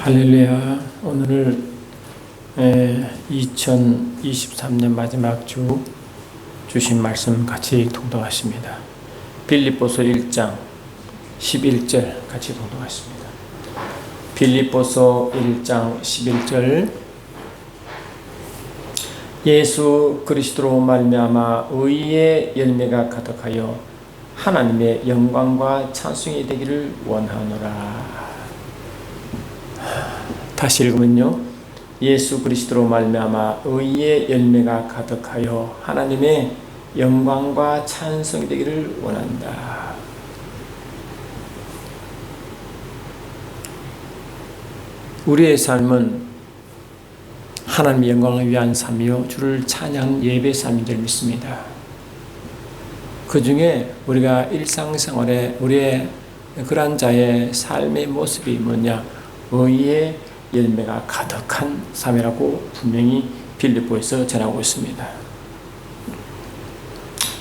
할렐루야. 오늘 2023년 마지막 주 주신 말씀 같이 동독하십니다. 빌립보서 1장 11절 같이 동독하십니다. 빌립보서 1장 11절 예수 그리스도로 말미암아 의의 열매가 가득하여 하나님의 영광과 찬송이 되기를 원하노라. 다시 읽으면요. 예수 그리스도로 말미암아 의의 열매가 가득하여 하나님의 영광과 찬송이 되기를 원한다. 우리의 삶은 하나님의 영광을 위한 삶이요 주를 찬양 예배 삶인 줄 믿습니다. 그 중에 우리가 일상생활에 우리의 그런 자의 삶의 모습이 뭐냐? 의의 열매가 가득한 삶이라고 분명히 빌립보에서 전하고 있습니다.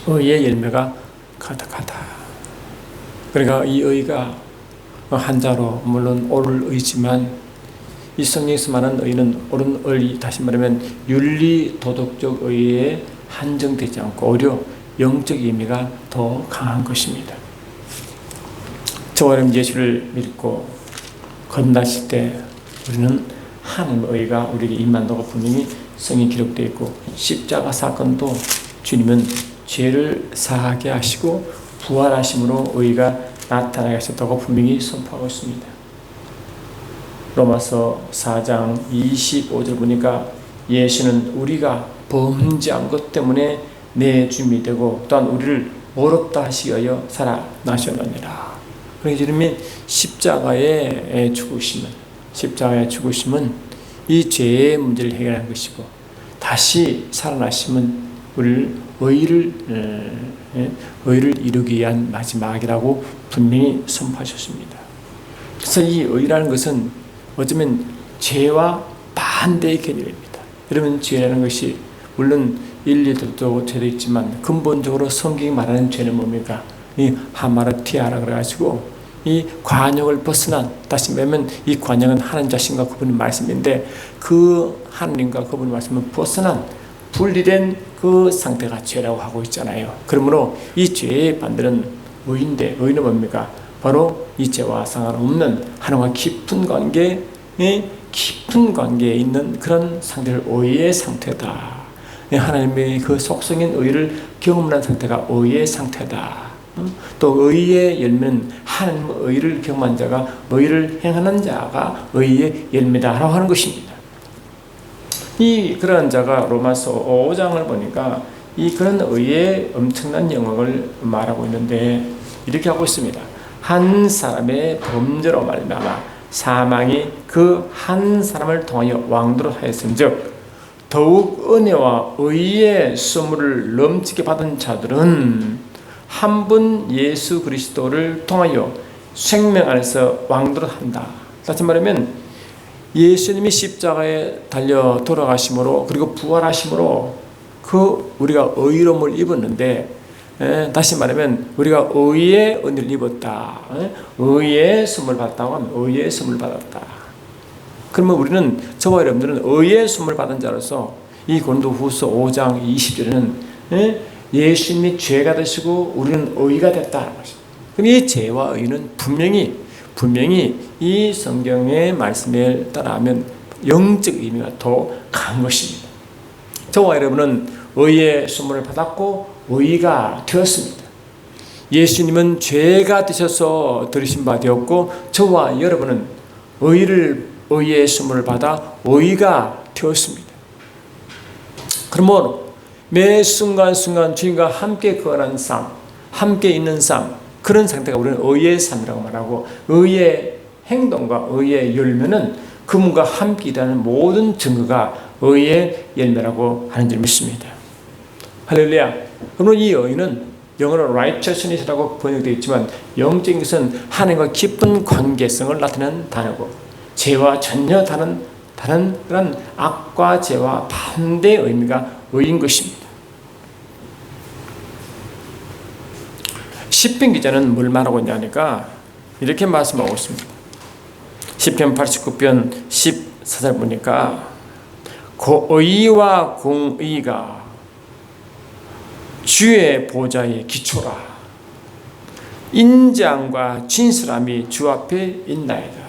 의의 열매가 가득하다. 그러니까 이 의가 한자로 물론 옳을 의지만 이 성경에서 말하는 의는 옳은 의, 다시 말하면 윤리 도덕적 의에 한정되지 않고 오히려 영적 의미가 더 강한 것입니다. 저와 여러분 예수를 믿고 건너실 때 우리는 하나님의 의가 우리에게 임한다고 분명히 성경에 기록되어 있고 십자가 사건도 주님은 죄를 사하게 하시고 부활하심으로 의가 나타나게 하셨다고 분명히 선포하고 있습니다. 로마서 4장 25절 보니까 예수는 우리가 범죄한 것 때문에 내 주님이 되고 또한 우리를 어렵다 하시기 위하여 살아나셨느니라. 그러니까 주님이 십자가의 죽으심은 이 죄의 문제를 해결한 것이고 다시 살아나심은 우리를 의를 이루기 위한 마지막이라고 분명히 선포하셨습니다. 그래서 이 의라는 것은 어쩌면 죄와 반대의 개념입니다. 여러분 죄라는 것이 물론 일리도 죄도 있지만 근본적으로 성경이 말하는 죄는 뭡니까? 이 하마르티아라 그래가지고 이 관역을 벗어난, 다시 말하면 이 관역은 하나님 자신과 그분의 말씀인데 그 하나님과 그분의 말씀을 벗어난 분리된 그 상태가 죄라고 하고 있잖아요. 그러므로 이 죄의 반대는 의인데 의는 뭡니까? 바로 이 죄와 상관없는 하나님과 깊은 관계에 있는 그런 상태를 의의 상태다. 하나님의 그 속성인 의를 경험한 상태가 의의 상태다. 또 의의 열매는 하나님의 의를 경험한 자가 의를 행하는 자가 의의 열매다라고 하는 것입니다. 이 그러한 자가 로마서 5장을 보니까 이 그런 의의 엄청난 영광을 말하고 있는데 이렇게 하고 있습니다. 한 사람의 범죄로 말미암아 사망이 그 한 사람을 통하여 왕도로 하였음즉 더욱 은혜와 의의 선물을 넘치게 받은 자들은 한 분 예수 그리스도를 통하여 생명 안에서 왕도를 한다. 다시 말하면 예수님이 십자가에 달려 돌아가심으로 그리고 부활하심으로 그 우리가 의로움을 입었는데 다시 말하면 우리가 의의 은혜를 입었다. 의의 선물 받았다고 하면 의의 선물 받았다. 그러면 우리는 저와 여러분들은 의의 선물 받은 자로서 이 고린도후서 5장 20절에는 예수님이 죄가 되시고 우리는 의가 됐다는 것입니다. 그럼 이 죄와 의는 분명히 이 성경의 말씀에 따라하면 영적 의미가 더 강한 것입니다. 저와 여러분은 의의 선물을 받았고 의가 되었습니다. 예수님은 죄가 되셔서 들으신 바 되었고 저와 여러분은 의의 선물을 받아 의가 되었습니다. 그러므로 매 순간순간 주님과 함께 거하는 삶, 함께 있는 삶, 그런 상태가 우리는 의의 삶이라고 말하고 의의 행동과 의의 열매는 그분과 함께 일하는 모든 증거가 의의 열매라고 하는 줄 믿습니다. 할렐루야. 그러면 이 의는 영어로 righteousness라고 번역되어 있지만 영적인 것은 하나님과 깊은 관계성을 나타내는 단어고 죄와 전혀 다른 그런 악과 죄와 반대의 의미가 의인 것입니다. 시편 기자는 뭘 말하고 있냐니까 이렇게 말씀하고 있습니다. 시편 89편 14절 보니까 의와 공의가 주의 보좌의 기초라. 인자함과 진실함이 주 앞에 있나이다.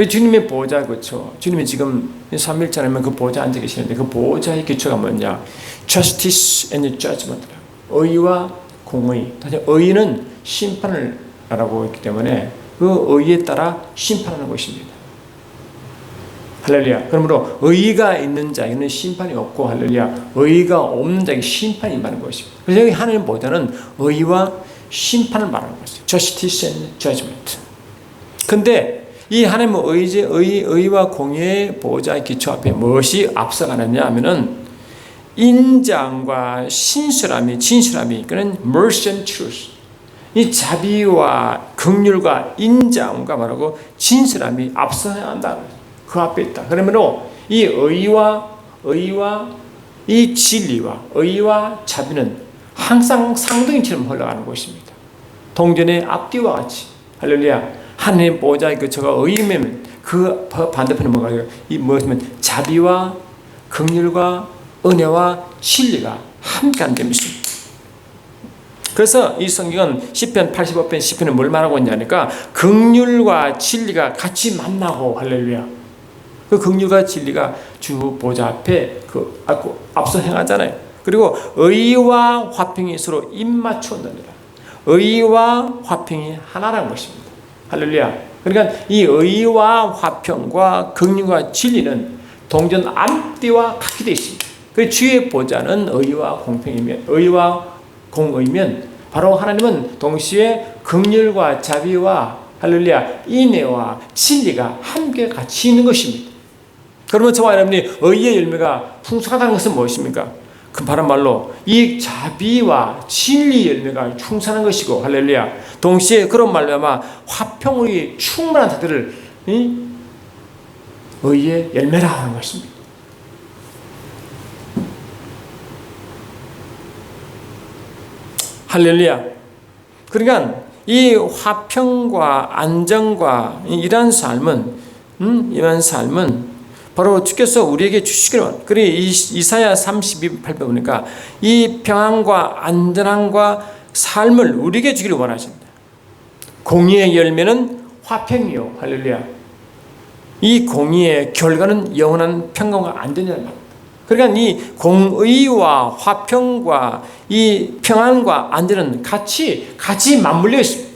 주님의 보좌, 그렇죠. 주님이 지금 3일째 하면 그 보좌에 앉아 계시는데 그 보좌의 기초가 뭐냐? Justice and judgment. 의와 공의. 사실 의는 심판을 말하고 있기 때문에 그 의에 따라 심판하는 것입니다. 할렐루야. 그러므로 의가 있는 자에게는 심판이 없고, 할렐루야, 의가 없는 자에게 심판이 임하는 것입니다. 그래서 여기 하나님 보좌는 의와 심판을 말하는 것이죠. Justice and judgment. 근데 이 하나님의 의와 공의의 보좌의 기초 앞에 무엇이 앞서가느냐 하면은 인자함과 진실함이 그는 mercy and truth. 이 자비와 긍휼과 인자함과 말하고 진실함이 앞서야 한다. 그 앞에 있다. 그러므로 이 의와 이 진리와 의와 자비는 항상 쌍둥이처럼 흘러가는 것입니다. 동전의 앞뒤와 같이. 할렐루야. 하나님 보좌의 그처가 의이면 그 반대편에 뭐가 이 무엇이면 자비와 긍휼과 은혜와 진리가 함께하는 점이 있습니다. 그래서 이 성경은 시편 85편 시편에 뭘 말하고 있냐니까 긍휼과 진리가 같이 만나고, 할렐루야, 그 긍휼과 진리가 주 보좌 앞에 그 앞서 행하잖아요. 그리고 의와 화평이 서로 입맞추었느니라. 의와 화평이 하나라는 것입니다. 할렐루야. 그러니까 이 의와 화평과 긍휼과 진리는 동전 앞뒤와 같게 되어 있습니다. 그 주의 보좌는 의와 공평이면, 의와 공의면 바로 하나님은 동시에 긍휼과 자비와, 할렐루야, 인애와 진리가 함께 같이 있는 것입니다. 그러면 저와 여러분이 의의 열매가 풍성하다는 것은 무엇입니까? 그 바른 말로 이 자비와 진리 열매가 충만한 것이고, 할렐루야, 동시에 그런 말로야마 화평의 충만한 자들을 의의 열매라 하는 것입니다. 할렐루야. 그러니까 이 화평과 안정과 이러한 삶은 바로 주께서 우리에게 주시기를. 그리고 이사야 32편 보니까 이 평안과 안전함과 삶을 우리에게 주기를 원하신다. 공의의 열매는 화평이요, 할렐루야, 이 공의의 결과는 영원한 평강과 안전이라는 말입니다. 그러니까 이 공의와 화평과 이 평안과 안전은 같이 맞물려 있습니다.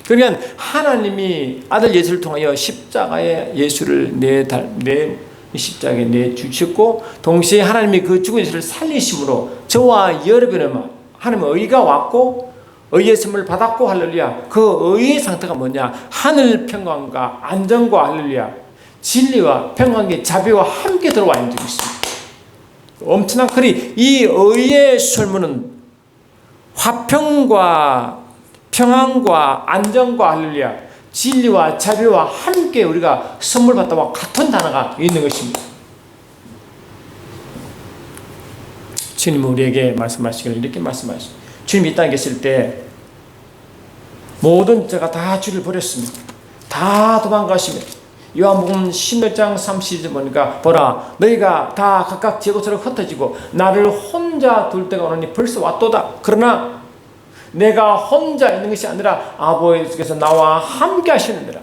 그러니까 하나님이 아들 예수를 통하여 십자가의 예수를 십자가에 내주셨고, 동시에 하나님이 그 죽은 예수를 살리심으로 저와 여러분은 하나님의 의가 왔고 의의 선물을 받았고, 할렐루야, 그 의의 상태가 뭐냐? 하늘 평강과 안정과, 할렐루야, 진리와 평강의 자비와 함께 들어와 있는 적이 있습니다. 엄청난. 그리 이 의의 설문은 화평과 평안과 안정과, 할렐루야, 진리와 자비와 함께 우리가 선물 받다와 같은 단어가 있는 것입니다. 주님은 우리에게 말씀하시기를 이렇게 말씀하십니다. 주님이 이 땅에 계실 때 모든 자가 다 주를 버렸습니다. 다 도망가십니다. 요한복음 16장 30절 보니까 보라, 너희가 다 각각 제 곳으로 흩어지고 나를 혼자 둘 때가 오느니 벌써 왔도다. 그러나 내가 혼자 있는 것이 아니라 아버지께서 나와 함께 하시느니라.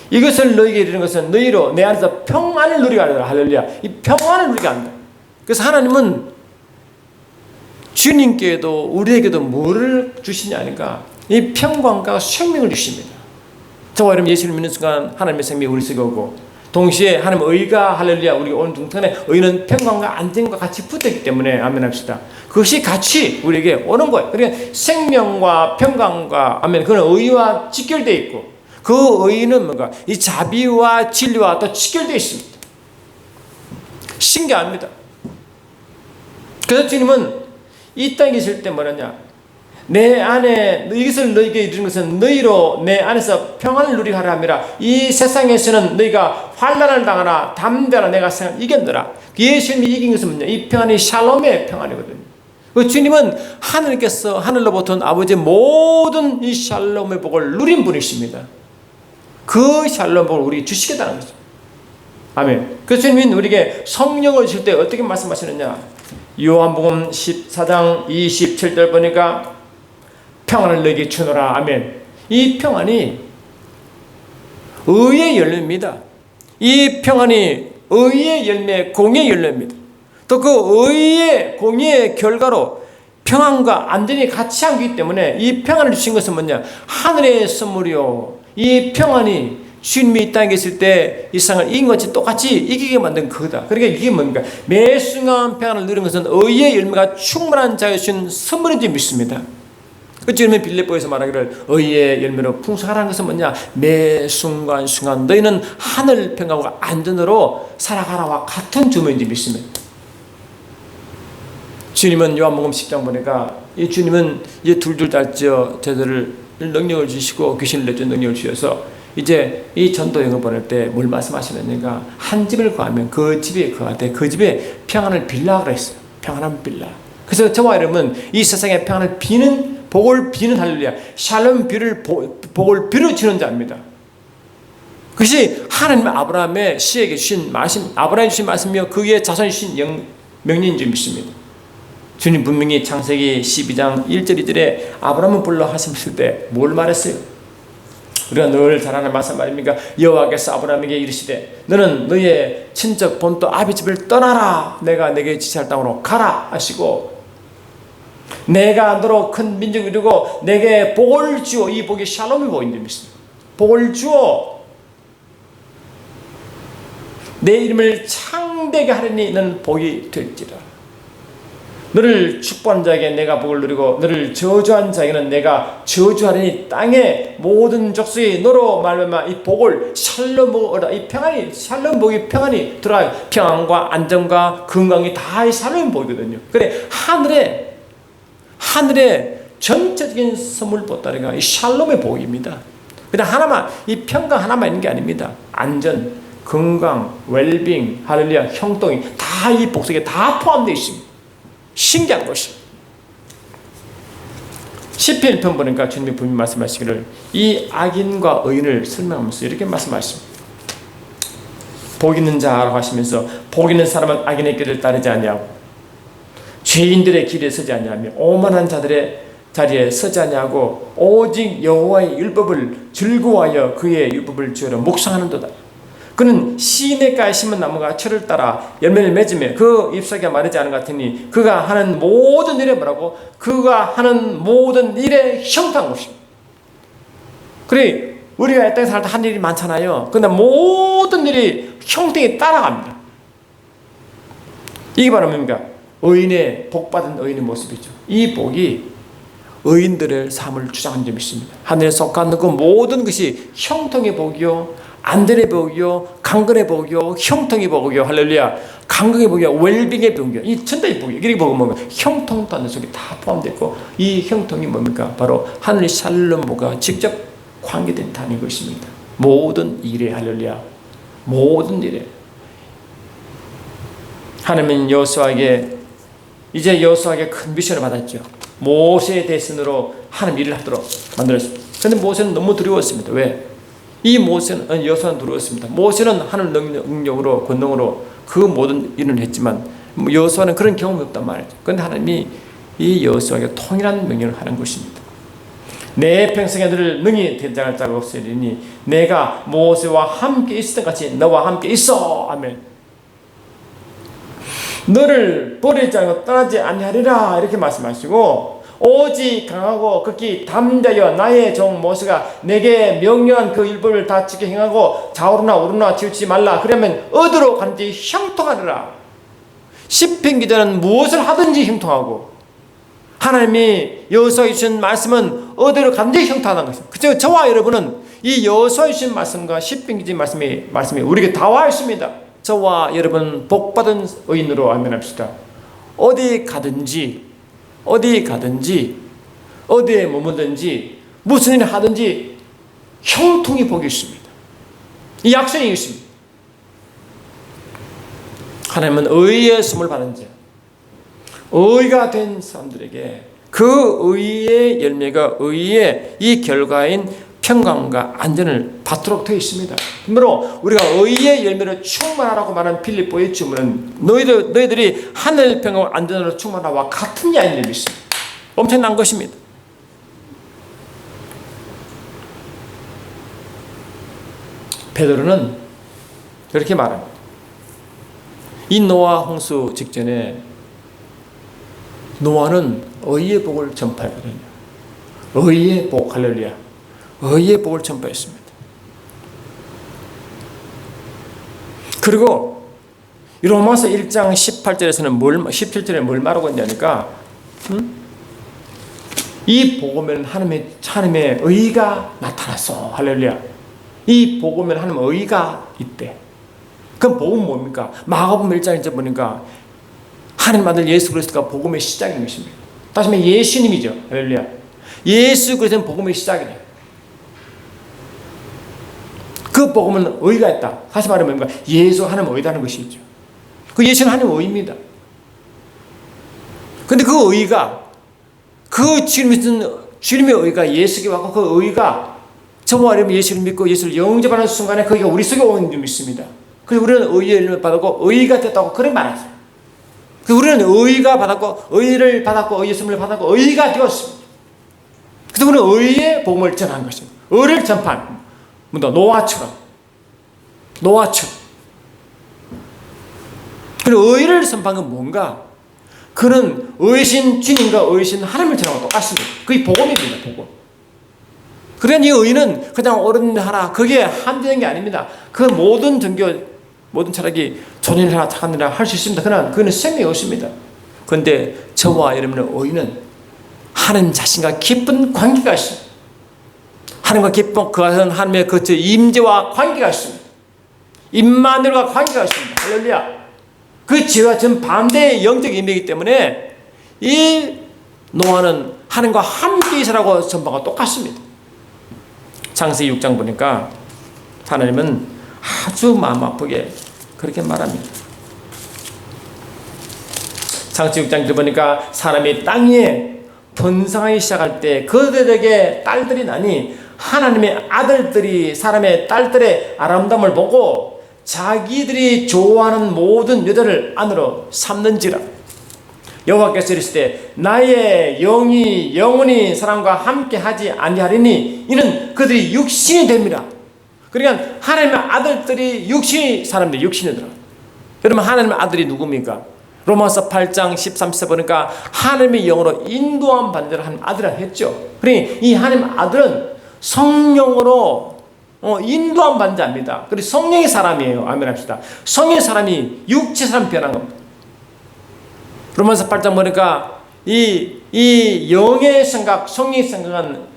이것을 너희에게 이르는 것은 너희로 내 안에서 평안을 누리게 하리라. 할렐루야. 이 평안을 누리게 한다. 그래서 하나님은 주님께도 우리에게도 뭐를 주시냐니까 이 평강과 생명을 주십니다. 저와 여러분 예수를 믿는 순간 하나님의 생명이 우리 속에 오고, 동시에 하나님의 의가, 할렐루야, 우리 온 동편에 의는 평강과 안정과 같이 붙었기 때문에 아멘 합시다. 그것이 같이 우리에게 오는 거예요. 그러니까 생명과 평강과, 아멘, 그건 의와 직결되어 있고, 그 의는 뭔가 이 자비와 진리와 또 직결되어 있습니다. 신기합니다. 그래서 주님은 이 땅에 계실 때 뭐냐냐, 내 안에 이것을 너희에게 이르는 것은 너희로 내 안에서 평안을 누리게 하라 함이라. 이 세상에서는 너희가 환난을 당하나 담대하라, 내가 이겼노라. 예수님이 이긴 것은 뭐냐? 이 평안이 샬롬의 평안이거든요. 그 주님은 하늘께서 하늘로부터 온 아버지의 모든 이 샬롬의 복을 누린 분이십니다. 그 샬롬 복을 우리 주시겠다는 거죠. 아멘. 그 주님은 우리에게 성령을 주실 때 어떻게 말씀하시느냐? 요한복음 14장 27절 보니까 평안을 너에게 주노라. 아멘. 이 평안이 의의 열매입니다. 이 평안이 의의 열매, 공의 열매입니다. 또 그 의의 공의의 결과로 평안과 안전이 같이 하기 때문에 이 평안을 주신 것은 뭐냐? 하늘의 선물이요. 이 평안이 주님이 이 땅에 있을 때 이 세상을 이긴 것이 똑같이 이기게 만든 그거다. 그러니까 이게 뭔가 매 순간 평안을 누리는 것은 의의 열매가 충만한 자에 주신 선물인 줄 믿습니다. 그 주님의 빌립보에서 말하기를 의의 열매로 풍성하라는 것은 뭐냐? 매 순간 너희는 하늘 평안과 안전으로 살아가라와 같은 주문인 줄 믿습니다. 주님은 요한복음 10장 보니까 이 주님은 이제 둘둘 달지어 저들을 능력을 주시고 귀신을 내주는 능력을 주셔서 이제 이 전도 여행을 보낼 때 뭘 말씀하시느냐가 한 집을 구하면 그 집에 거하되 그 집에 평안을 빌라 그랬어요. 평안한 빌라. 그래서 저와 여러분 이 세상에 평안을 비는 복을 비는 할렐루야 샬롬 복을 빌어주는 자입니다. 그것이 하나님 아브라함의 씨에게 주신 말씀, 아브라함이 주신 말씀이며 그의 자손이 주신 명령인 줄 믿습니다. 주님 분명히 창세기 12장 1절 2절에 아브라함을 불러 하셨을 때 뭘 말했어요? 우리가 늘 잘 아는 말씀 말입니까? 여호와께서 아브라함에게 이르시되 너는 너의 친척 본토 아비 집을 떠나라. 내가 내게 지시할 땅으로 가라 하시고 내가 너로 큰 민족을 이루고 내게 복을 주어. 이 복이 샬롬의 복인 줄 믿습니다. 복을 주어 내 이름을 창대하게 하리니 너는 복이 될지라. 너를 축복한 자에게 내가 복을 누리고 너를 저주한 자에게는 내가 저주하리니 땅의 모든 족속이 너로 말미암아 이 복을 샬롬 복을 이 평안이 샬롬 복이 평안이 들어가요. 평안과 안정과 건강이 다 이 샬롬 복이거든요. 그래 하늘의 전체적인 선물 보따리가 이 샬롬의 복입니다. 그냥 하나만 이 평강 하나만 있는 게 아닙니다. 안전, 건강, 웰빙, 할렐루야, 형통이 다 이 복 속에 다 포함되어 있습니다. 신기한 것입니다. 시편 1편 보니까 주님이 분명히 말씀하시기를 이 악인과 의인을 설명하면서 이렇게 말씀하십니다. 복 있는 자라고 하시면서 복 있는 사람은 악인의 길을 따르지 아니하고 죄인들의 길에 서지 아니하며 오만한 자들의 자리에 서지 아니하고 오직 여호와의 율법을 즐거워하여 그의 율법을 지으려 묵상하는도다. 그는 시냇가에 심은 나무가 철을 따라 열매를 맺으며 그 잎사귀가 마르지 않은 것 같으니 그가 하는 모든 일에 뭐라고? 그가 하는 모든 일에 형통한 것입니다. 그래 우리가 이 땅에 살 때 한 일이 많잖아요. 그런데 모든 일이 형통이 따라갑니다. 이게 바로 뭡니까? 의인의 복받은 의인의 모습이죠. 이 복이 의인들의 삶을 주장하는 점이 있습니다. 하늘에 속한 그 모든 것이 형통의 복이요 안전의 복이요 강건의 복이요 형통의 복이요 할렐루야 강건의 복이요 웰빙의 복이요 이 천대의 복이요 이렇게 보면 뭔가 형통도 하는 속에 다 포함되어 있고 이 형통이 뭡니까? 바로 하늘 샬롬보가 직접 관계된다는 것입니다. 모든 일에 할렐루야 모든 일에 하나님은 여호수아에게 이제 여호수아에게 큰 미션을 받았죠. 모세의 대신으로 하나님 일을 하도록 만들었습니다. 그런데 모세는 너무 두려웠습니다. 왜? 이 모세는 여호수아는 두려웠습니다. 모세는 하늘 능력으로 권능으로 그 모든 일을 했지만 여호수아는 그런 경험이 없단 말이죠. 그런데 하나님이 이 여호수아에게 통일한 명령을 하는 것입니다. 내 평생에 너를 능히 대장할 자가 없으리니 내가 모세와 함께 있었던 같이 너와 함께 있어. 아멘. 너를 버리지 않고 떠나지 아니하리라 이렇게 말씀하시고 오직 강하고 극히 담대하여 나의 종 모세가 내게 명령한 그 율법을 다 지켜 행하고 좌우로나 우로나 치우치지 말라. 그러면 어디로 간지 형통하리라. 시편 기자는 무엇을 하든지 형통하고 하나님이 여호수아에 주신 말씀은 어디로 간지 형통하는 것입니다. 그래서 저와 여러분은 이 여호수아에 주신 말씀과 시편 기자의 말씀이 우리에게 다 와 있습니다. 저와 여러분 복받은 의인으로 아멘합시다. 어디 가든지 어디에 머무든지 무슨 일을 하든지 형통이 복이 있습니다. 이 약속이 있습니다. 하나님은 의의 선물 받은 자 의가 된 사람들에게 그 의의 열매가 의의 이 결과인 평강과 안전을 받도록 되어 있습니다. 그러므로 우리가 의의 열매로 충만하라고 말하는 빌립보의 주문은 너희들이 하늘 평강과 안전으로 충만하와 같은 야인을 믿습니다. 엄청난 것입니다. 베드로는 이렇게 말합니다. 이 노아 홍수 직전에 노아는 의의 복을 전파했거든요. 의의 복, 할렐루야. 의의 복을 전파했습니다. 그리고 로마서 1장 18절에서는 17절에 뭘 말하고 있냐니까 이 복음에는 하나님의 의가 나타났어. 할렐루야. 이 복음에는 하나님의 의가 있대. 그럼 복음은 뭡니까? 마가복음 1장에 보니까 하나님 아들 예수 그리스도가 복음의 시작인 것입니다. 다시 말해 예수님이죠. 할렐루야. 예수 그리스도는 복음의 시작이래. 그 복음은 의가 있다. 다시 말하면 뭡니까? 예수 하나님의 의다는 것이죠. 그 예수는 하나님의 의입니다. 그런데 그 의가 그 주님의 의가 예수께 왔고 그 의가 저와 여러분 예수를 믿고 예수를 영접하는 순간에 그가 우리 속에 오는 줄 믿습니다. 그래서 우리는 의의 열매를 받았고 의가 됐다고 그런 말하죠. 우리는 의가 받았고 의를 받았고 예수님을 받았고 의가 되었습니다. 그래서 우리는 의의 복음을 전한 것입니다. 의를 전파한 노아처럼. 그리고 의를 선포한 건 뭔가? 그는 의신 주님과 의신 하나님을 전하고 똑같습니다. 그게 복음입니다. 복음. 그러니 이 의는 그냥 옳은 하라 그게 한정된 게 아닙니다. 그 모든 종교 모든 철학이 좋은 일 하라 착한 일 하라 할 수 있습니다. 그러나 그는 생명이 없습니다. 그런데 저와 여러분의 의는 하나님 자신과 깊은 관계가 있습니다. 하나님과 깊은 그 하나님의 그 임재와 관계가 있습니다. 임마누엘과 관계가 있습니다. 할렐루야. 그 지와 전 반대의 영적 임이기 때문에 이 노아는 하나님과 함께 있으라고 전파가 똑같습니다. 창세기 6장 보니까 하나님은 아주 마음 아프게 그렇게 말합니다. 창세기 6장 보니까 사람이 땅에 번성하기 시작할 때 그들에게 딸들이 나니 하나님의 아들들이 사람의 딸들의 아름다움을 보고 자기들이 좋아하는 모든 여자를 아내로 삼는지라. 여호와께서 이르시되 나의 영이 영원히 사람과 함께 하지 아니하리니 이는 그들이 육신이 됩니다. 그러니까 하나님의 아들들이 사람들이 육신이더라. 여러분 하나님의 아들이 누굽니까? 로마서 8장 13, 14 보니까 하나님의 영으로 인도함 받는 자를 하나님 아들이라 했죠. 그러니 이 하나님 아들은 성령으로 인도함 받는 자입니다. 그리고 성령의 사람이에요. 아멘 합시다. 성령의 사람이 육체 사람 변한 겁니다. 로마서 8장 보니까 이 영의 생각, 성령의 생각은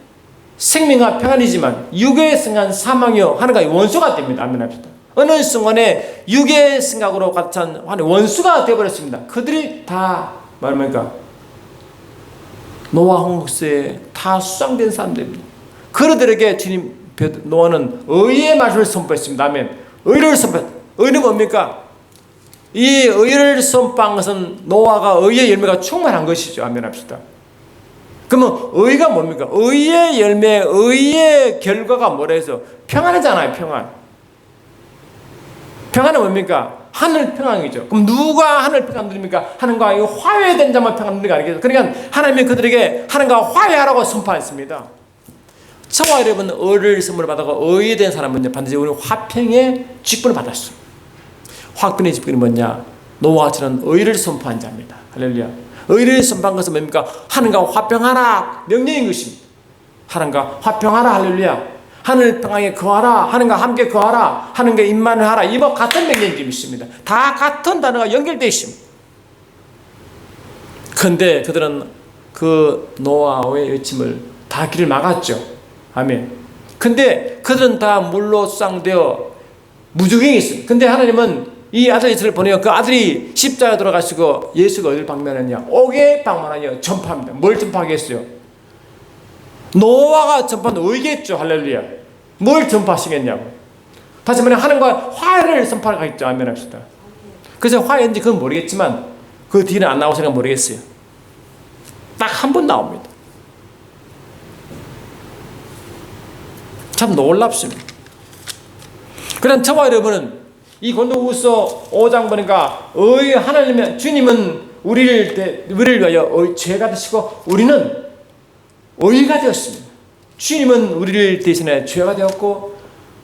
생명과 평안이지만 육의 생각은 사망이요 하나가 원수가 됩니다. 아멘 합시다. 어느 순간에 육의 생각으로 같은 원수가 되어버렸습니다. 그들이 다 말합니까? 노아 홍수에 다 수장된 사람들입니다. 그들에게 주님 노아는 의의 말씀을 선포했습니다. 아멘. 의를 선포했습니다. 의는 뭡니까? 이 의를 선포한 것은 노아가 의의 열매가 충만한 것이죠. 아멘 합시다. 그러면 의가 뭡니까? 의의 열매, 의의 결과가 뭐라 해서 평안이잖아요. 평안. 평안은 뭡니까? 하늘 평안이죠. 그럼 누가 하늘 평안 누립니까? 하나님과 화해된 자만 평안 누리가 아니겠죠. 그러니까 하나님이 그들에게 하나님과 화해하라고 선포했습니다. 저와 여러분 의를 선물을 받아서 의된 사람은 반드시 우리 화평의 직분을 받았습니다. 화평의 직분이 뭐냐? 노아처럼 의를 선포한 자입니다. 할렐루야. 의를 선포한 것은 뭡니까? 하나님과 화평하라 명령인 것입니다. 하나님과 화평하라. 할렐루야. 하늘 평강에 거하라. 하나님과 함께 거하라. 하나님과 임만을 하라. 이와 같은 명령이 있습니다. 다 같은 단어가 연결되어 있습니다. 그런데 그들은 그 노아의 외침을 다 길을 막았죠. 아멘. 근데 그들은 다 물로 수상되어 무적행이 있습니다. 근데 하나님은 이 아들 예수를 보내어 그 아들이 십자가에 돌아가시고 예수가 어디를 방문하냐? 옥에 방문하여 전파합니다. 뭘 전파하겠어요? 노아가 전파는 의겠죠. 할렐루야. 뭘 전파하시겠냐고. 다시 말해 하나님과 화해를 선포하겠죠. 아멘 합시다. 그래서 화해인지 그건 모르겠지만 그 뒤는 안 나오시니까 모르겠어요. 딱 한 번 나옵니다. 참 놀랍습니다. 그럼 저와 여러분은 이 고린도후서 5장 보니까 하나님의 주님은 우리를 위하여 죄가 되시고 우리는 의가 되었습니다. 주님은 우리를 대신해 죄가 되었고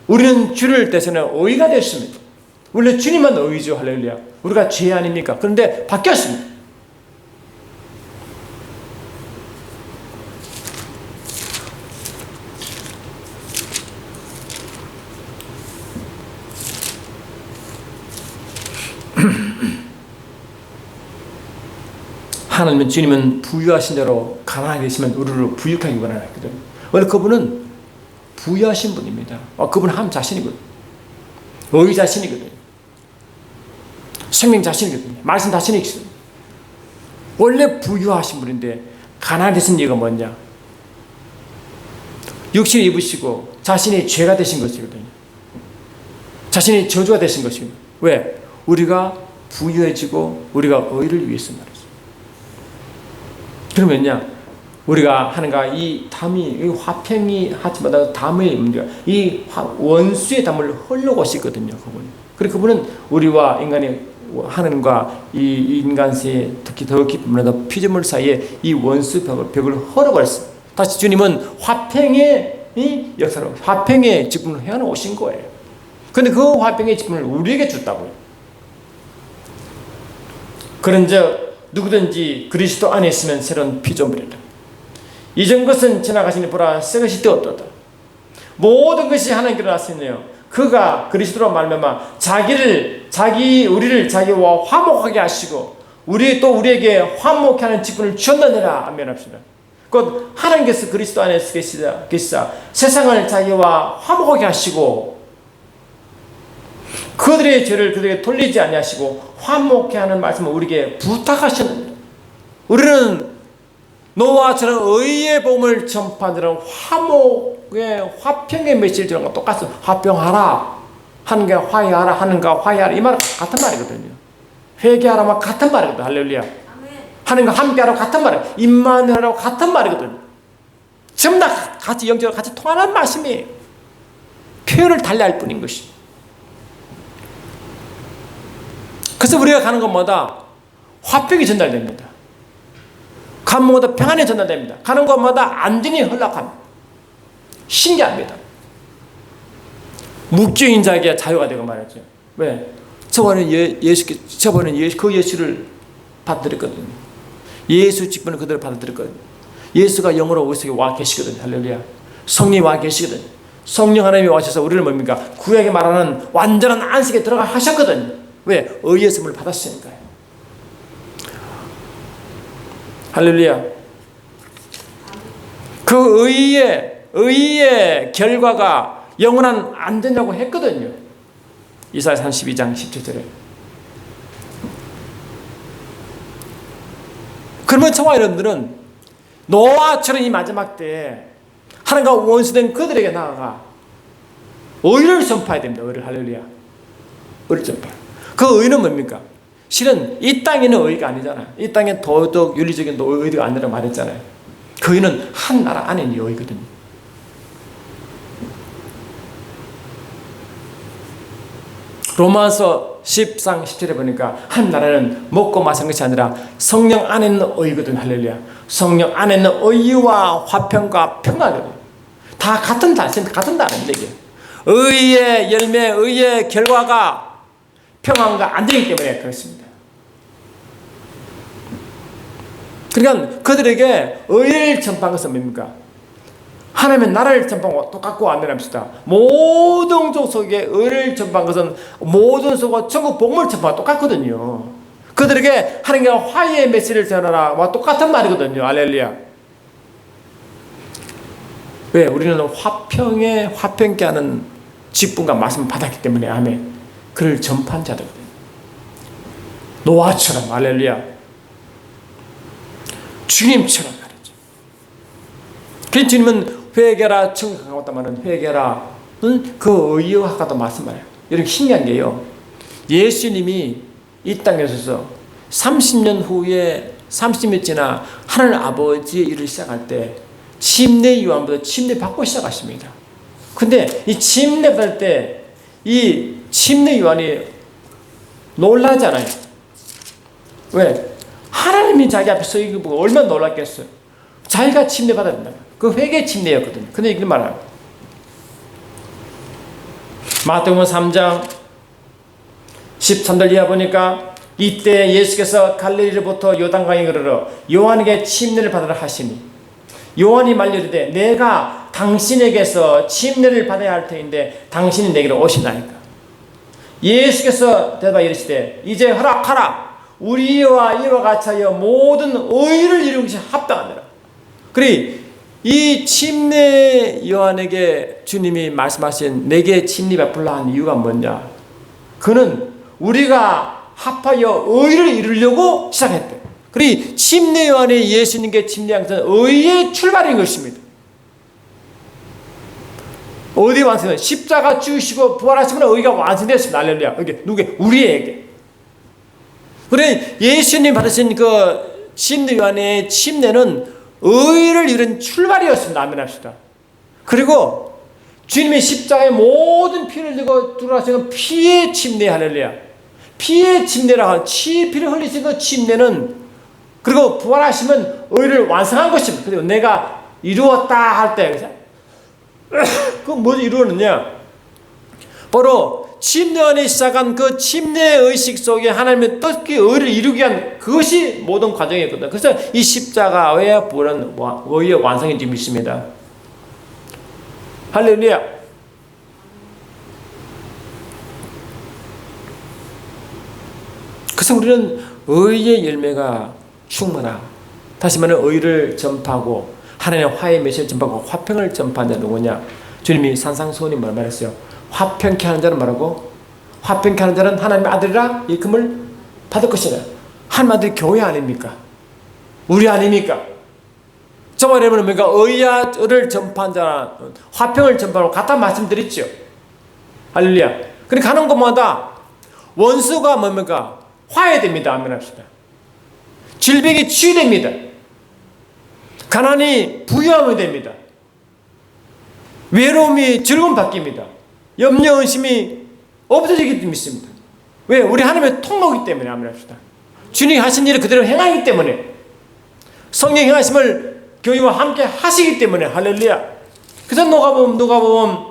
우리는 주를 대신해 의가 되었습니다. 원래 주님만 의죠. 할렐루야. 우리가 죄 아닙니까? 그런데 바뀌었습니다. 하나님은 주님은 부유하신 대로 가난하게 되시면 우리를 부유하게 원하거든요. 원래 그분은 부유하신 분입니다. 그분은 하나님 자신이거든요. 의 자신이거든요. 생명 자신이거든요. 말씀 자신이거든요. 원래 부유하신 분인데 가난하게 되신 이유가 뭐냐? 육신을 입으시고 자신이 죄가 되신 것이거든요. 자신이 저주가 되신 것이거든요. 왜? 우리가 부유해지고 우리가 의를 위해서 말이죠. 그러면요, 우리가 하는가 이 담이 화평이 하지마다 담의 문제가 이 원수의 담을 흘러오시거든요. 그분은 우리와 인간의 하나님과 이 인간세에 특히 더 깊은 문화도 피조물 사이에 이 원수 벽을 헐어버렸어요. 다시 주님은 화평의 이 역사로 화평의 직분을 해야 오신 거예요. 그런데 그 화평의 직분을 우리에게 줬다고요. 그런즉 누구든지 그리스도 안에 있으면 새로운 피조물이다. 이전 것은 지나가시니 보라 새 것이 되었도다. 모든 것이 하나님께로 나왔으며 그가 그리스도로 말미암아 우리를 자기와 화목하게 하시고 우리에게 화목케 하는 직분을 주었느니라. 아멘 합시다. 곧 하나님께서 그리스도 안에 계시사 세상을 자기와 화목하게 하시고 그들의 죄를 그들에게 돌리지 아니하시고 화목케 하는 말씀을 우리에게 부탁하셨느니라. 우리는 노아처럼 의의 복음을 전파하는 화평의 메시지랑 똑같습니다. 화평하라 하는 게 화해하라 하는 거 화해하라 이 말 같은 말이거든요. 회개하라만 같은 말이거든요. 할렐루야. 하는 거 함께하라고 같은 말이에요. 임마누엘하라고 같은 말이거든요. 전부 다 같이 영적으로 같이 통하는 말씀이에요. 표현을 달리할 뿐인 것이. 그래서 우리가 가는 곳마다 화평이 전달됩니다. 가는 곳마다 평안이 전달됩니다. 가는 곳마다 안전이 흘러갑니다. 신기합니다. 묵주인 자에게 자유가 되고 말이죠. 왜? 저번에 그 예수를 받아들였거든요. 예수 직분을 그대로 받아들였거든요. 예수가 영으로 우리 속에 와 계시거든요. 할렐루야. 성령이 와 계시거든요. 성령 하나님이 와셔서 우리를 뭡니까? 구약에 말하는 완전한 안식에 들어가 하셨거든요. 왜? 의의 선물을 받았으니까요. 할렐루야. 그 의의 결과가 영원한 안전이라고 했거든요. 이사야 32장 17절에. 그러면 저와 여러분들은 노아처럼 이 마지막 때에 하나님과 원수된 그들에게 나아가 의를 전파해야 됩니다. 의를. 할렐루야. 의를 전파. 그 의는 뭡니까? 실은 이 땅에는 의가 아니잖아요. 이 땅에 도덕, 윤리적인 의가 아니라고 말했잖아요. 그 의는 한 나라 안에 있는 의거든요. 로마서 10장 10절에 보니까 한 나라는 먹고 마시는 것이 아니라 성령 안에 있는 의거든요. 할렐루야. 성령 안에 있는 의와 화평과 평화거든요. 다 같은 단어입니다. 이게. 의의 열매, 의의 결과가 평안과 안전이기 때문에 그렇습니다. 그러니까 그들에게 의를 전파한 것은 뭡니까? 하나님의 나라를 전파한 것과 똑같고 안전합시다. 모든 족 속에 의를 전파한 것은 모든 속과 천국 복음을 전파가 똑같거든요. 그들에게 하나님과 화해의 메시지를 전하라와 똑같은 말이거든요. 할렐루야. 왜? 우리는 화평케 하는 직분과 말씀을 받았기 때문에 아멘. 그를 전파한 자들거든요. 노아처럼. 할렐루야. 주님처럼 말이죠. 그래서 주님은 회개라 천국 가까웠다 말은 회개라 그 의와 같다 말씀하래요. 이렇게 신기한 게요. 예수님이 이 땅에 오셔서 30년 후에 30년 지나 하나님 아버지의 일을 시작할 때 침례 요한부터 침례 받고 시작하십니다. 근데 이 침례 받을 때 이 침례 요한이 놀라잖아요. 왜? 하나님이 자기 앞에 서 있고 보고 얼마나 놀랐겠어요. 자기가 침례 받아야 된다. 그 회개 침례였거든요. 근데 이걸 말하는 마태복음 3장 13절 이하 보니까 이때 예수께서 갈릴리로부터 요단강에 이르러 요한에게 침례를 받으라 하시니 요한이 말리되 내가 당신에게서 침례를 받아야 할 터인데 당신이 내게로 오시나이까. 예수께서 대답하여 이르시되 이제 허락하라. 우리와 이와 같이 하여 모든 의를 이루는 것이 합당하니라. 그리 이 침례 요한에게 주님이 말씀하신 내게 침례 베풀라 한 이유가 뭐냐? 그는 우리가 합하여 의를 이루려고 시작했대. 그리 침례 요한이 예수님께 침례한 것은 의의 출발인 것입니다. 어디 완성된? 십자가 죽으시고 부활하시면 의가 완성되었습니다. 할렐루야. 이게 누구에게? 우리에게. 그래 예수님 받으신 그 침례 요한의 침례는 의를 이룬 출발이었습니다. 아멘 합시다. 그리고 주님의 십자가에 모든 피를 들고 들어가시는 피의 침례. 할렐루야. 피의 침례라 하는 피를 흘리신 그 침례는 그리고 부활하시면 의를 완성한 것입니다. 그리고 내가 이루었다 할 때 그 뭐지 이루었느냐? 바로 침례원이 시작한 그 침례 의식 속에 하나님의 뜻의 의를 이루기 위한 그것이 모든 과정이었거든요. 그래서 이 십자가의 부활은 의의 완성이 좀 있습니다. 할렐루야. 그래서 우리는 의의 열매가 충만하. 다시 말하면 의를 전파하고 하나님의 화해의 메시지를 전파하고 화평을 전파하는 자는 누구냐? 주님이 산상수훈이 뭐라 말했어요? 화평케 하는 자는 뭐라고? 화평케 하는 자는 하나님의 아들이라 일금을 받을 것이라. 하나님 아들이 교회 아닙니까? 우리 아닙니까? 저 말하면 뭔가 의를 전파한 자는 화평을 전파하고 같다 말씀드렸죠. 할렐루야. 그러니까 가는 곳마다 원수가 뭡니까? 화해됩니다. 아멘 합시다. 질병이 치유됩니다. 가난이 부유함이 됩니다. 외로움이 즐거움 바뀝니다. 염려, 의심이 없어지기 믿습니다. 왜? 우리 하나님의 통로이기 때문에. 아멘 합시다. 주님이 하신 일을 그대로 행하기 때문에 성령 행하심을 교회와 함께 하시기 때문에. 할렐루야. 그래서 누가복음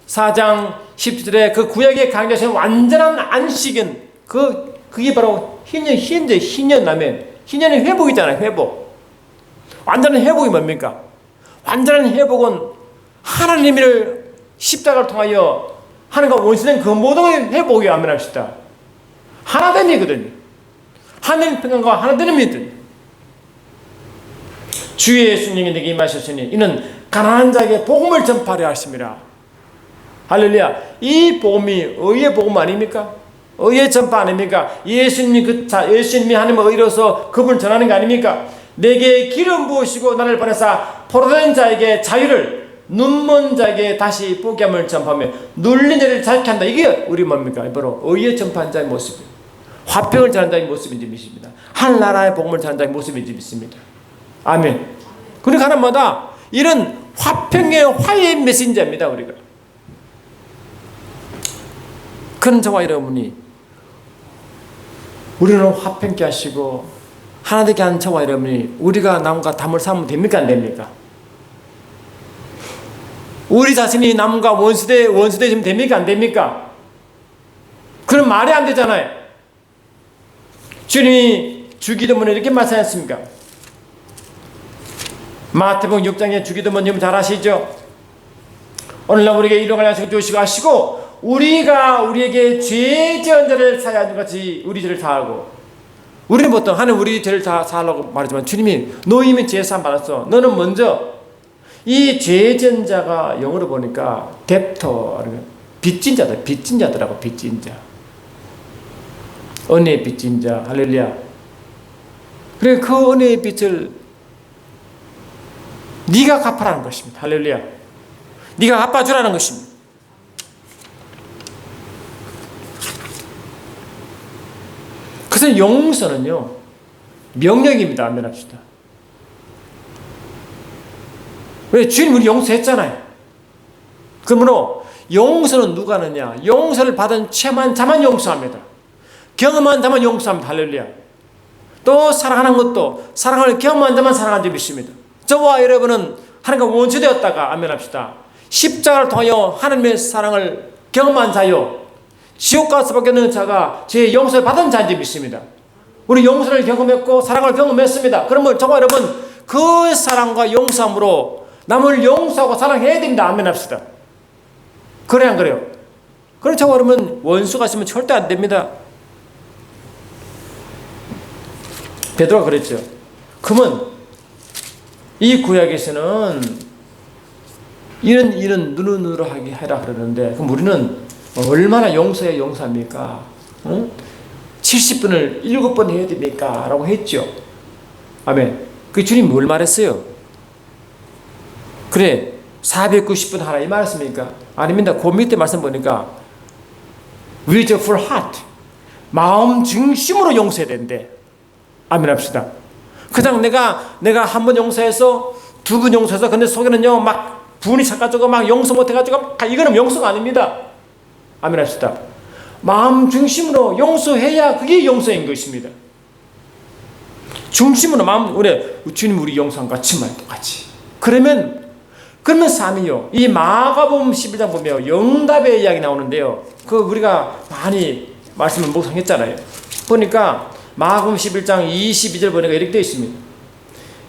4장 10절에 그 구약의 강조하신 완전한 안식은 그게 바로 희년라면 희년의 회복이잖아요. 회복. 완전한 회복이 뭡니까? 완전한 회복은 하나님을 십자가를 통하여 하나님과 원수된 그 모든 회복이 아멘 합시다. 하나됨이거든요. 하나님 평강과 하나됨이거든요. 주의 예수님이 내게 임하셨으니 이는 가난한 자에게 복음을 전파하려 하심이라. 할렐루야. 이 복음이 의의 복음 아닙니까? 의의 전파 아닙니까? 예수님이 하나님의 의로서 그분을 전하는 거 아닙니까? 내게 기름 부으시고 나를 보내사 포로된 자에게 자유를 눈먼 자에게 다시 보게 함을 전파하며 눌린 자를 자유케 한다. 이게 우리 뭡니까? 바로 의의 전파한 자의 모습입니다. 화평을 전하는 자의 모습인지 믿습니다. 하늘나라의 복음을 전하는 자의 모습인지 믿습니다. 아멘. 그러니까 하나마다 이런 화평의 화해의 메신저입니다. 우리가. 그런 저와 여러분이 우리는 화평케 하시고 하나 되게 하는 저와 여러분이 우리가 남과 담을 삼으면 됩니까? 안 됩니까? 우리 자신이 남과 원수되시면 됩니까? 안 됩니까? 그런 말이 안 되잖아요. 주님이 주기도문에 이렇게 말씀하셨습니까? 마태복음 6장에 주기도문 여러분 잘 아시죠? 오늘날 우리에게 일용할 양식을 주시고 하시고 우리가 우리에게 죄 지은 자를 사하는 것이 우리 죄를 사하고 우리는 보통 하나님 우리 죄를 다 사하려고 말하지만 주님이 너 이미 죄 사함 받았어. 너는 먼저 이 죄 지은 자가 영어로 보니까 뎁터 빚진 자들 빚진 자들하고 빚진 자 은혜의 빚진 자. 할렐루야. 그래 그 은혜의 빚을 네가 갚아라는 것입니다. 할렐루야. 네가 갚아주라는 것입니다. 그래서 명령입니다. 아멘 합시다. 왜? 주님 우리 용서했잖아요. 그러므로 용서는 누가 하느냐? 용서를 받은 체험한 자만 용서합니다. 경험한 자만 용서합니다. 할렐루야. 또 사랑하는 것도 사랑을 경험한 자만 사랑한 줄 믿습니다. 저와 여러분은 하나님과 원수되었다가 아멘 합시다. 십자가를 통하여 하나님의 사랑을 경험한 자요, 지옥 갈 수밖에 없는 자가 제 용서를 받은 자인 줄 믿습니다. 우리 용서를 경험했고 사랑을 경험했습니다. 그러면 저와 여러분 그 사랑과 용서함으로 남을 용서하고 사랑해야 됩니다. 아멘 합시다. 그래 안 그래요? 그래서 저와 여러분 원수가 있으면 절대 안 됩니다. 베드로가 그랬죠. 그러면 이 구약에서는 이런 누르누르하게 해라 그러는데 그럼 우리는 얼마나 용서해 용서합니까? 응? 70분을 7번 해야 됩니까? 라고 했죠. 아멘. 그 주님 뭘 말했어요? 그래 490분 하라 이 말했습니까? 아닙니다. 그 밑에 말씀 보니까 with a full heart, 마음 중심으로 용서해야 된대. 아멘 합시다. 그냥 내가 한 번 용서해서 두 번 용서해서 근데 속에는요 막 분이 삭가지고 막 용서 못해가지고 이거는 용서가 아닙니다. 아멘 합시다. 마음 중심으로 용서해야 그게 용서인 것입니다. 중심으로 마음 주님 우리 용서한 같이 말 똑같이. 그러면 삶이요. 이 마가복음 11장 보면 영답의 이야기 나오는데요. 그 우리가 많이 말씀을 묵상했잖아요. 보니까 마가복음 11장 22절 보니까 이렇게 되어 있습니다.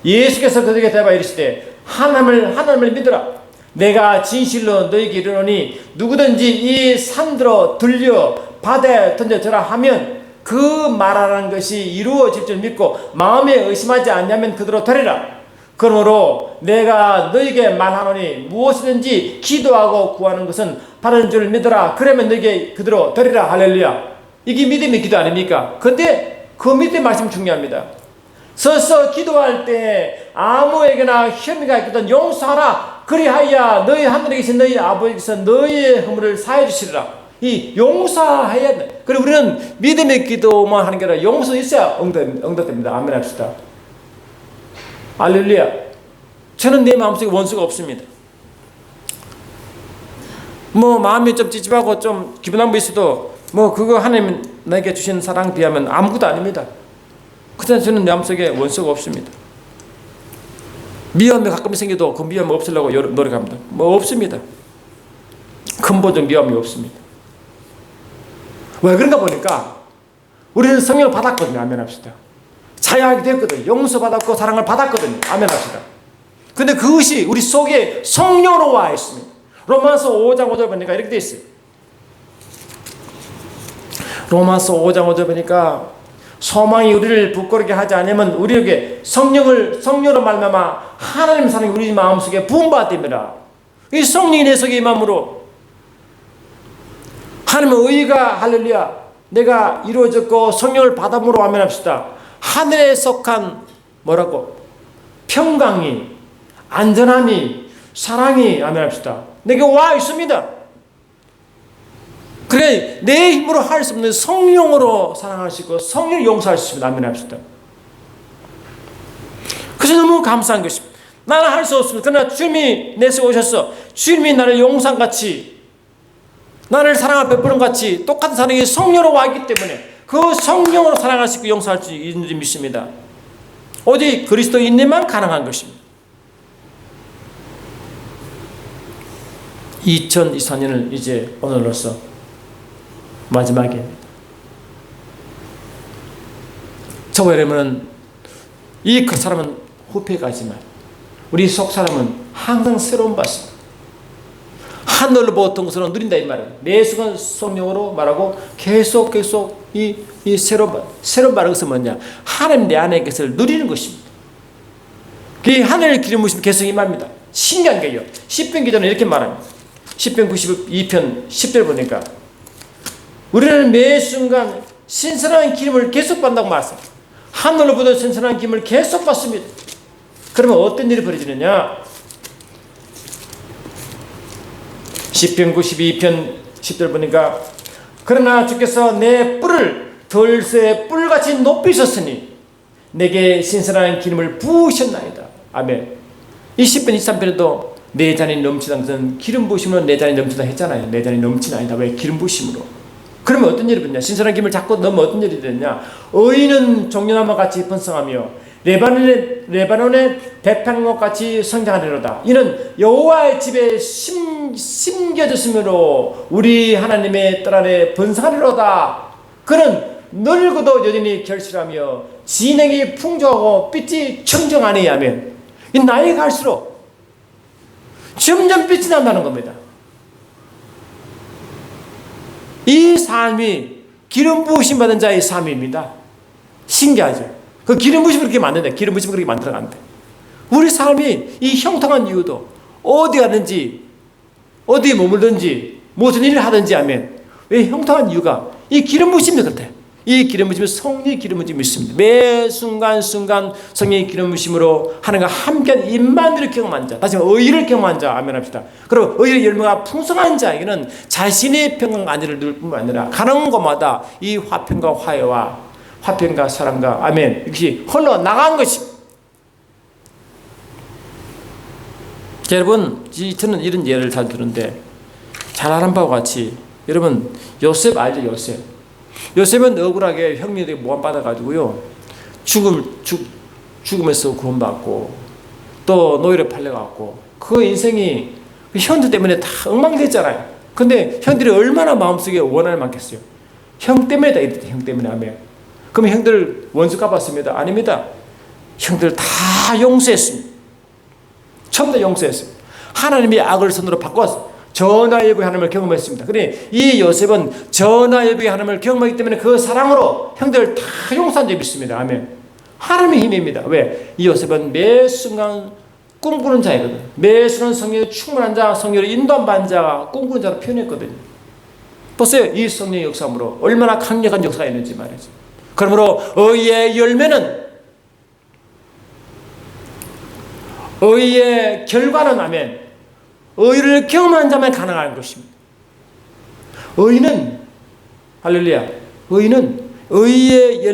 예수께서 그들에게 대답하여 이르시되 하나님을 믿으라. 내가 진실로 너희에게 이르노니 누구든지 이 산들어 들려 바다에 던져져라 하면 그 말하는 것이 이루어질 줄 믿고 마음에 의심하지 않냐면 그대로 되리라. 그러므로 내가 너희에게 말하노니 무엇이든지 기도하고 구하는 것은 받은 줄 믿으라. 그러면 너희에게 그대로 되리라. 할렐루야. 이게 믿음의 기도 아닙니까? 근데 그 믿음의 말씀 중요합니다. 서서 기도할 때 아무에게나 혐의가 있거든 용서하라. 그리하여 너희 하늘에 계신 너희 아버지께서 너희의 허물을 사해 주시리라. 이 용서해야 돼. 그리고 우리는 믿음의 기도만 하는 게 아니라 용서 있어야 응답됩니다. 아멘 합시다. 할렐루야. 저는 내 마음속에 원수가 없습니다. 마음이 좀 찝찝하고 좀 기분 나쁜 게 있어도 그거 하나님 나에게 주신 사랑에 비하면 아무것도 아닙니다. 그래서 저는 내 마음속에 원수가 없습니다. 미움이 가끔 생겨도 그 미움 없애려고 노력합니다. 없습니다. 근본적 미움이 없습니다. 왜 그런가 보니까 우리는 성령을 받았거든요. 아멘 합시다. 자유하게 되었거든요. 용서받았고 사랑을 받았거든요. 아멘 합시다. 근데 그것이 우리 속에 성령으로 와 있습니다. 로마서 5장 5절 보니까 이렇게 되어 있어요. 로마서 5장 5절 보니까 소망이 우리를 부끄럽게 하지 않으면 우리에게 성령으로 말미암아 하나님 사랑이 우리 마음속에 부음받습니다. 이 성령이 내 속에 임함으로 하나님의 의가 할렐루야 내가 이루어졌고 성령을 받음으로 아멘 합시다. 하늘에 속한 평강이 안전함이 사랑이 아멘 합시다. 내게 와 있습니다. 그래 내 힘으로 할 수 없는 성령으로 사랑할 수 있고 성령을 용서할 수 있습니다. 아멘 합시다. 그래서 너무 감사한 것입니다. 나는 할 수 없습니다. 그러나 주님이 내 속에 오셔서 주님이 나를 용서같이 나를 사랑을 베푸는 같이 똑같은 사랑이 성령으로 와 있기 때문에 그 성령으로 사랑할 수 있고 용서할 수 있는 줄 믿습니다. 오직 그리스도인에만 가능한 것입니다. 2024년을 이제 오늘로써 마지막입니다. 저와 여러분은 그 사람은 후패 가지만 우리 속 사람은 항상 새로운 받습니다. 하늘로 보았던 것을 누린다 이 말이에요. 내 속은 성령으로 말하고 계속 이 새로운 말하는 것은 뭐냐? 하나님 내 안에 것을 누리는 것입니다. 그 하늘을 기름부으시면 계속 임합니다. 신기한 게요. 시편 기도는 이렇게 말합니다. 시편 92편 10절 보니까 우리는 매 순간 신선한 기름을 계속 받는다고 말씀합니다. 하늘로부터 신선한 기름을 계속 받습니다. 그러면 어떤 일이 벌어지느냐? 시편 92편 10절 보니까 그러나 주께서 내 뿔을 들새의 뿔같이 높이셨으니 내게 신선한 기름을 부으셨나이다. 아멘. 20편 23편에도 내 잔이 넘치다 것은 기름 부으심으로 내 잔이 넘치다 했잖아요. 내 잔이 넘치나이다. 왜? 기름 부으심으로. 그러면 어떤 일이 되냐? 신선한 기름을 자꾸 넣으면 어떤 일이 되냐? 의인은 종려나무와 같이 번성하며 레바논의 백향목 같이 성장하리로다. 이는 여호와의 집에 심겨졌으므로 우리 하나님의 뜰 아래 번성하리로다. 그는 늙어도 여전히 결실하며 진행이 풍족하고 빛이 청정하니. 아멘. 이 나이가 갈수록 점점 빛이 난다는 겁니다. 이 삶이 기름 부으심 받은 자의 삶입니다. 신기하죠. 그 기름 부으심을 그렇게 만든다. 기름 부으심을 그렇게 만들어간다. 우리 삶이 이 형통한 이유도 어디 가든지 어디에 머물든지 무슨 일을 하든지 하면 왜 형통한 이유가 이 기름 부으심이 그렇대. 이 기름 부으심은 성령의 기름 부으심이 있습니다. 매 순간순간 성령의 기름 부으심으로 하나님과 함께한 임마누엘을 경험한 자, 다시 말해 의를 경험한 자, 아멘 합시다. 그리고 의의 열매가 풍성한 자에게는 자신의 평강 안위를 누릴 뿐만 아니라 가는 곳마다 이 화평과 화해와 화평과 사랑과 아멘 이것이 흘러나간 것입니다. 여러분, 저는 이런 예를 잘 들은데 잘 아는 바와 같이 여러분 요셉 알죠? 요셉은 억울하게 형님에게 모함받아가지고요 죽음에서 구원받고 또 노예로 팔려갖고 그 인생이 형들 때문에 다 엉망됐잖아요. 근데 형들이 얼마나 마음속에 원한을 많겠어요. 형 때문에다 이랬대. 형 때문에 하면 그럼 형들 원수 갚았습니다? 아닙니다. 형들 다 용서했습니다. 전부 다 용서했습니다. 하나님이 악을 선으로 바꿔서 전화예비의 하나님을 경험했습니다. 그래 이 요셉은 전화예비의 하나님을 경험하기 때문에 그 사랑으로 형들 다 용서한 적이 있습니다. 아멘. 하나님의 힘입니다. 왜? 이 요셉은 매 순간 꿈꾸는 자이거든. 매 순간 성령에 충만한 자, 성령을 인도받는 자가 꿈꾸는 자로 표현했거든요. 보세요. 이 성령의 역사함으로 얼마나 강력한 역사가 있는지 말이죠. 그러므로 의의 열매는 의의 결과는 아멘. 의를 경험한 자만 가능한 것입니다. 의는 할렐루야. 의는 의의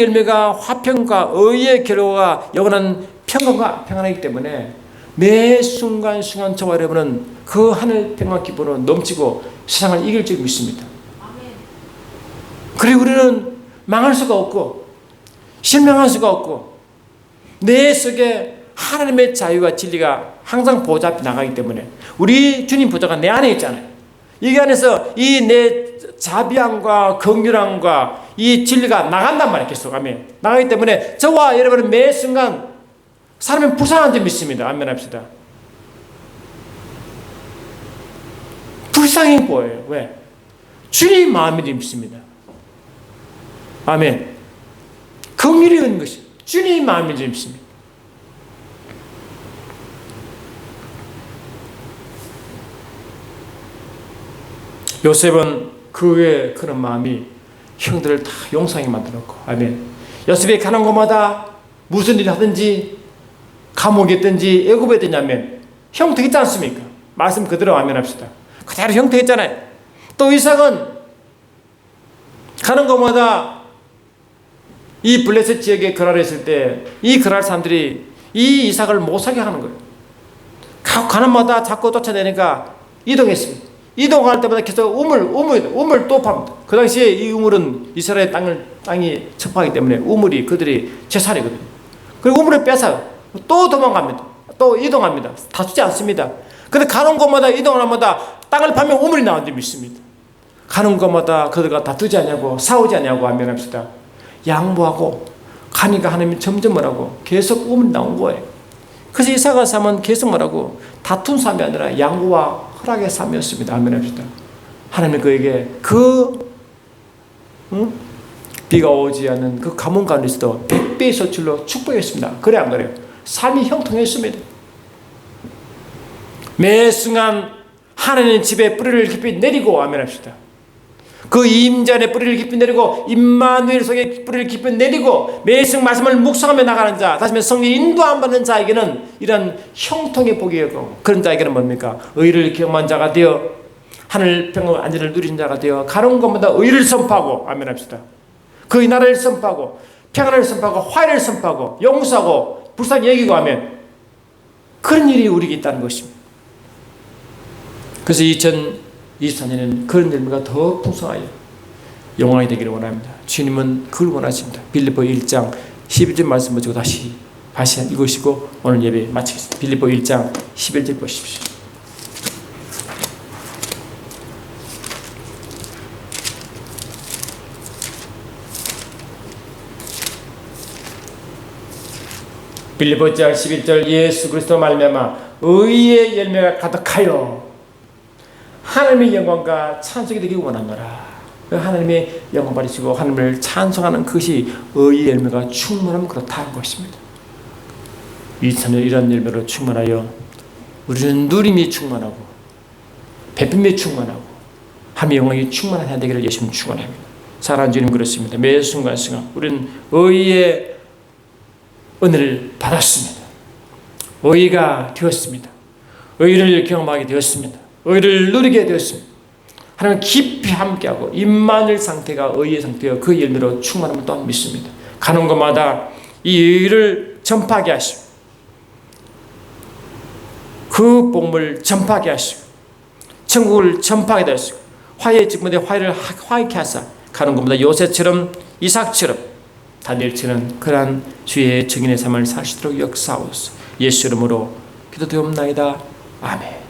열매가 화평과 의의 결과가 영원한 평강과 평안이기 때문에 매 순간순간 저와 여러분은 그 하늘 평강 기쁨으로 넘치고 세상을 이길 줄 믿습니다. 그리고 우리는 망할 수가 없고 실망할 수가 없고 내 속에 하나님의 자유와 진리가 항상 보좌 앞에 나가기 때문에 우리 주님 보좌가 내 안에 있잖아요. 이 안에서 이 내 자비함과 긍휼함과 이 진리가 나간단 말이에요. 계속 아멘. 나가기 때문에 저와 여러분은 매 순간 사람은 불쌍한 줄 믿습니다. 아멘 합시다. 불쌍해 보여요. 왜? 주님 마음이 믿습니다. 아멘. 긍휼이 있는 것이 주님 마음이 믿습니다. 요셉은 그의 그런 마음이 형들을 다 용서하게 만들었고, 아멘. 요셉이 가는 곳마다 무슨 일을 하든지 감옥에 있든지 애굽에 있든지 하면 형통했지 않습니까? 말씀 그대로 아멘 합시다. 그대로 형통했잖아요. 또 이삭은 가는 곳마다 이 블레셋 지역에 거라를 했을 때 이 거랄 사람들이 이 이삭을 못 사게 하는 거예요. 가는 마다 자꾸 쫓아내니까 이동했습니다. 이동할 때마다 계속 우물 또 팝니다. 그 당시에 이 우물은 이스라엘 땅이 첩하기 때문에 우물이 그들이 재산이거든요. 그리고 우물을 뺏어요. 또 도망갑니다. 또 이동합니다. 다투지 않습니다. 근데 가는 곳마다 이동하는 곳마다 땅을 파면 우물이 나온 줄 믿습니다. 가는 곳마다 그들과 다투지 않냐고 싸우지 않냐고 하면 합시다. 양보하고 가니까 하나님이 점점 뭐라고 계속 우물이 나온 거예요. 그래서 이삭의 삶은 계속 뭐라고 다툰 삶이 아니라 양보와 허락의 삶이었습니다. 아멘 합시다. 하나님은 그에게 비가 오지 않는 그 가뭄 가운데서도 100배의 소출로 축복했습니다. 그래 안 그래요? 삶이 형통했습니다. 매 순간 하나님 집에 뿌리를 깊이 내리고 아멘 합시다. 그 임전에 뿌리를 깊이 내리고 임마누엘 속에 뿌리를 깊이 내리고 매순 말씀을 묵상하며 나가는 자, 다시 말해 성령 인도 안 받는 자에게는 이런 형통의 복이고, 그런 자에게는 뭡니까? 의를 경험한 자가 되어 하늘 평강 안전을 누린 자가 되어 가는 곳마다 의를 선포하고 아멘 합시다. 그 나라를 선포하고 평안을 선포하고 화해를 선포하고 용서하고 불쌍히 여기고 하면 그런 일이 우리에게 있다는 것입니다. 그래서 2024년에는 그런 열매가 더 풍성하여 영광이 되기를 원합니다. 주님은 그걸 원하십니다. 빌립보 1장 11절 말씀 보시고 다시 읽으시고 오늘 예배 마치겠습니다. 빌립보 1장 11절 보십시오. 빌립보 1장 11절 예수 그리스도 말미암아 의의 열매가 가득하여 하나님의 영광과 찬송이 되기 원하노라. 하나님의 영광 받으시고 하나님을 찬송하는 것이 의의 열매가 충만하면 그렇다는 것입니다. 2003년 이런 열매로 충만하여 우리는 누림이 충만하고 베품이 충만하고 하나님의 영광이 충만한 한 되기를 예수님 축원합니다. 사랑하는 주님 그렇습니다. 매 순간순간 우리는 의의 은혜를 받았습니다. 의가 되었습니다. 의를 경험하게 되었습니다. 의를 누리게 되었습니다. 하나님 깊이 함께하고 임마누엘 상태가 의의 상태여 그 열매로 충만함을 또한 믿습니다. 가는 곳마다 이 의를 전파하게 하시고 그 복음을 전파하게 하시고 천국을 전파하게 하시고 화해의 직분에 화해를 화해케 하사 가는 곳마다 요셉처럼 이삭처럼 다니엘처럼 그러한 주의 증인의 삶을 사시도록 역사하옵소서. 예수 이름으로 기도드리옵나이다. 아멘.